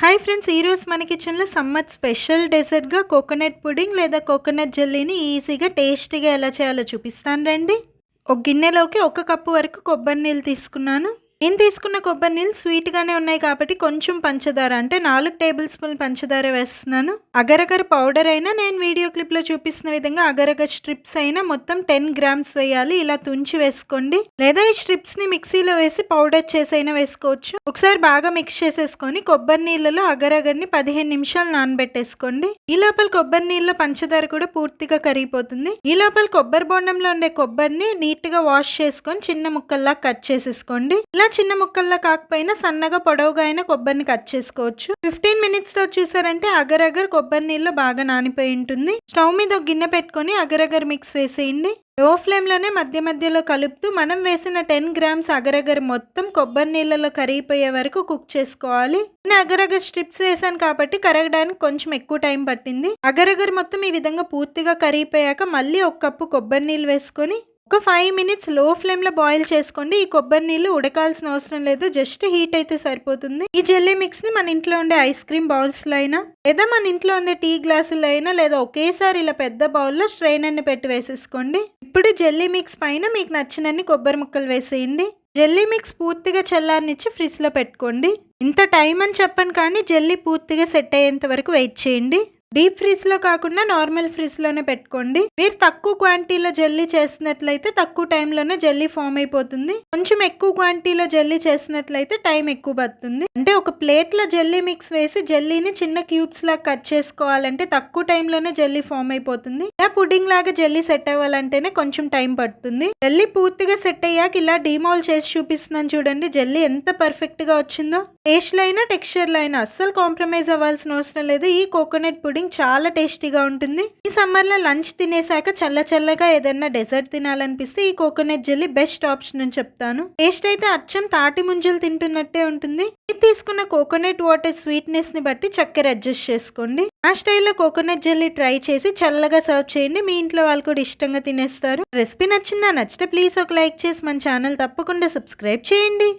Hi friends, ఈరోజు మన కిచెన్లో సమ్మర్ స్పెషల్ డెజర్ట్గా కోకోనట్ పుడింగ్ లేదా కోకోనట్ జెల్లీని ఈజీగా టేస్టీగా ఎలా చేయాలో చూపిస్తాను రండి. ఒక గిన్నెలోకి 1 కప్పు వరకు కొబ్బరి నీళ్ళు తీసుకున్నాను. నేను తీసుకున్న కొబ్బరి నీళ్ళు స్వీట్గానే ఉన్నాయి కాబట్టి కొంచెం పంచదార అంటే 4 టేబుల్ స్పూన్ పంచదార వేస్తున్నాను. అగరగర్ పౌడర్ అయినా నేను వీడియో క్లిప్లో చూపిస్తున్న విధంగా అగరగర్ స్ట్రిప్స్ అయినా మొత్తం 10 గ్రామ్స్ వేయాలి. ఇలా తుంచి వేసుకోండి, లేదా ఈ స్ట్రిప్స్ని మిక్సీలో వేసి పౌడర్ చేసైనా వేసుకోవచ్చు. ఒకసారి బాగా మిక్స్ చేసేసుకొని కొబ్బరి నీళ్ళలో అగరగర్ని 15 నిమిషాలు నానబెట్టేసుకోండి. ఈ లోపల కొబ్బరి నీళ్ళలో పంచదార కూడా పూర్తిగా కరిగిపోతుంది. ఈ లోపల కొబ్బరి బొండంలో ఉండే కొబ్బరిని నీట్గా వాష్ చేసుకొని చిన్న ముక్కల్లా కట్ చేసేసుకోండి. ఇలా చిన్న ముక్కల్లా కాకపోయినా సన్నగా పొడవుగా అయినా కొబ్బరిని కట్ చేసుకోవచ్చు. 15 మినిట్స్ తో చూసారంటే అగరగర్ కొబ్బరి నీళ్ళు బాగా నానిపోయి ఉంటుంది. స్టవ్ మీద ఒక గిన్నె పెట్టుకొని అగరగర్ మిక్స్ వేసేయండి. లో ఫ్లేమ్ లోనే మధ్య మధ్యలో కలుపుతూ మనం వేసిన 10 గ్రామ్స్ అగరగర్ మొత్తం కొబ్బరి నీళ్ళలో కరిగిపోయే వరకు కుక్ చేసుకోవాలి. నేను అగరగర్ స్ట్రిప్స్ వేసాను కాబట్టి కరగడానికి కొంచెం ఎక్కువ టైం పట్టింది. అగరగర్ మొత్తం ఈ విధంగా పూర్తిగా కరిగిపోయాక మళ్ళీ 1 కప్పు కొబ్బరి నీళ్ళు వేసుకొని ఒక 5 మినిట్స్ లో ఫ్లేమ్ లో బాయిల్ చేసుకోండి. ఈ కొబ్బరి నీళ్ళు ఉడకాల్సిన అవసరం లేదు, జస్ట్ హీట్ అయితే సరిపోతుంది. ఈ జెల్లీ మిక్స్ ని మన ఇంట్లో ఉండే ఐస్ క్రీమ్ బౌల్స్ లో అయినా లేదా మన ఇంట్లో ఉండే టీ గ్లాసులో అయినా లేదా ఒకేసారి ఇలా పెద్ద బౌల్లో స్ట్రైనర్ ని పెట్టి వేసేసుకోండి. ఇప్పుడు జెల్లీ మిక్స్ పైన మీకు నచ్చినన్ని కొబ్బరి ముక్కలు వేసేయండి. జెల్లీ మిక్స్ పూర్తిగా చల్లారనిచ్చి ఫ్రిడ్జ్ లో పెట్టుకోండి. ఇంత టైం అని చెప్పను కానీ జెల్లీ పూర్తిగా సెట్ అయ్యేంత వరకు వెయిట్ చేయండి. డీప్ ఫ్రిడ్జ్ లో కాకుండా నార్మల్ ఫ్రిడ్జ్ లోనే పెట్టుకోండి. మీరు తక్కువ క్వాంటిటీలో జెల్లీ చేసినట్లయితే తక్కువ టైంలోనే జెల్లీ ఫామ్ అయిపోతుంది. కొంచెం ఎక్కువ క్వాంటిటీలో జెల్లీ చేసినట్లయితే టైం ఎక్కువ పడుతుంది. అంటే ఒక ప్లేట్ లో జెల్లీ మిక్స్ వేసి జెల్లీని చిన్న క్యూబ్స్ లాగా కట్ చేసుకోవాలంటే తక్కువ టైంలోనే జెల్లీ ఫామ్ అయిపోతుంది. ఇలా పుడింగ్ లాగా జెల్లీ సెట్ అవ్వాలంటేనే కొంచెం టైం పడుతుంది. జెల్లీ పూర్తిగా సెట్ అయ్యాక ఇలా డీమాల్ చేసి చూపిస్తున్నాను చూడండి. జెల్లీ ఎంత పర్ఫెక్ట్ గా వచ్చిందో. టేస్ట్ లో అయినా టెక్స్చర్ లో అయినా అస్సలు కాంప్రమైజ్ అవ్వాల్సిన అవసరం లేదు. ఈ కోకోనట్ పుడింగ్ చాలా టేస్టీగా ఉంటుంది. ఈ సమ్మర్ లో లంచ్ తినేసాక చల్లగా ఏదైనా డెజర్ట్ తినాలనిపిస్తే ఈ కోకోనట్ జెల్లీ బెస్ట్ ఆప్షన్ అని చెప్తాను. టేస్ట్ అయితే అచ్చం తాటి ముంజలు తింటున్నట్టే ఉంటుంది. మీరు తీసుకున్న కోకోనట్ వాటర్ స్వీట్నెస్ ని బట్టి చక్కెర అడ్జస్ట్ చేసుకోండి. ఆ స్టైల్లో కోకోనట్ జెల్లీ ట్రై చేసి చల్లగా సర్వ్ చేయండి. మీ ఇంట్లో వాళ్ళు కూడా ఇష్టంగా తినేస్తారు. రెసిపీ నచ్చిందా? నచ్చితే ప్లీజ్ ఒక లైక్ చేసి మన ఛానల్ తప్పకుండా సబ్స్క్రైబ్ చేయండి.